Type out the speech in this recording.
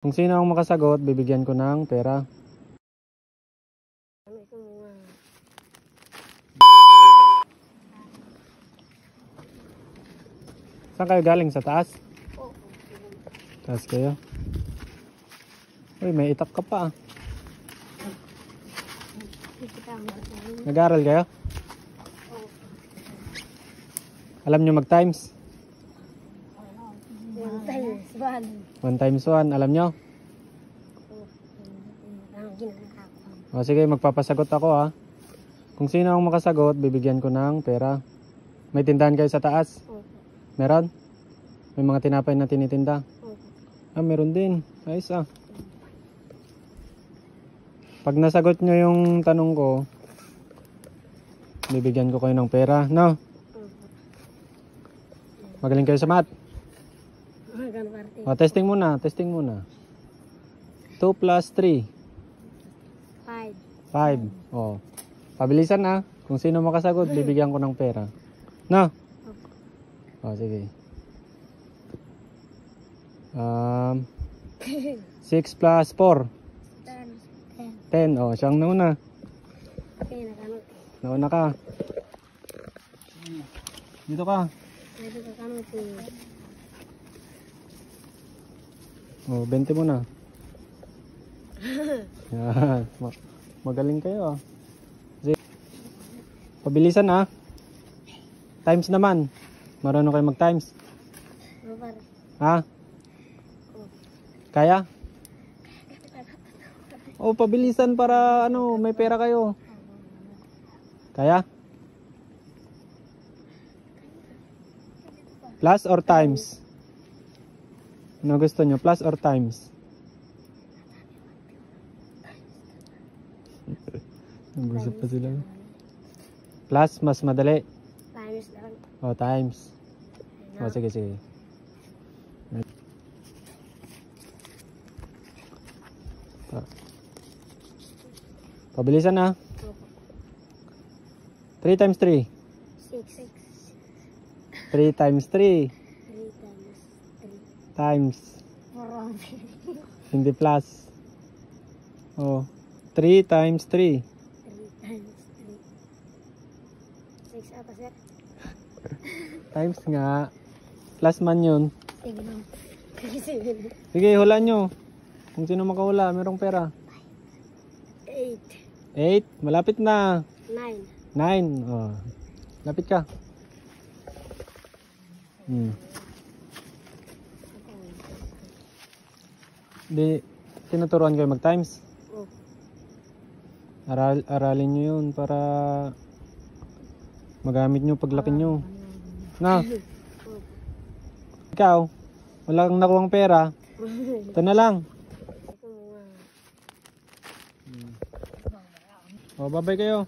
Kung sino ang makasagot, bibigyan ko ng pera. Saan kayo galing? Sa taas? Oo. Taas kayo? Uy, may itak ka pa ah. Nag-aaral kayo? Oo. Alam nyo mag-times? 1 times 1. 1 times 1, alam nyo? O sige, magpapasagot ako ha. Kung sino ang makasagot, bibigyan ko ng pera. May tindahan kayo sa taas? Oo. Meron? May mga tinapay na tinitinda? Oo. Ah, meron din. Ayos ah. Pag nasagot nyo yung tanong ko, bibigyan ko kayo ng pera, no? Magaling kayo sa math? O, testing muna, testing muna. 2 plus 3. 5. O, pabilisan na. Kung sino makasagot, bibigyan ko ng pera. No? O, sige. 6 plus 4. 10. O, siyang nauna. Nauna ka. Dito ka. O, 20 muna. Yan. Magaling kayo ah. Sige. Pabilisan ah. Times naman. Marunong kayo mag-times? Ha? Kaya? O, pabilisan para ano, may pera kayo. Kaya? Plus or times? Ano gusto nyo? Plus or times? Nag-usap pa sila. Plus, mas madali. Times lang. O, times. O, sige, sige. Pabilisan na. 3 times 3. 6. 3 times 3. 3 times 3. Times. 4. Hindi plus. Oh. 3 times 3. 3 times 3. 6 ata sir. Times nga. Plus man yun. Sige lang. Sige, hulaan nyo. Kung sino makahula, merong pera. 8. 8. Malapit na. 9. 9. Oh. Lapit ka. Di, tinuturuan kayo mag-times? Oh. Aralin nyo yun para magamit nyo paglaki nyo. Na? Ikaw, wala kang nakuhang pera. Ito na lang. O, babay kayo.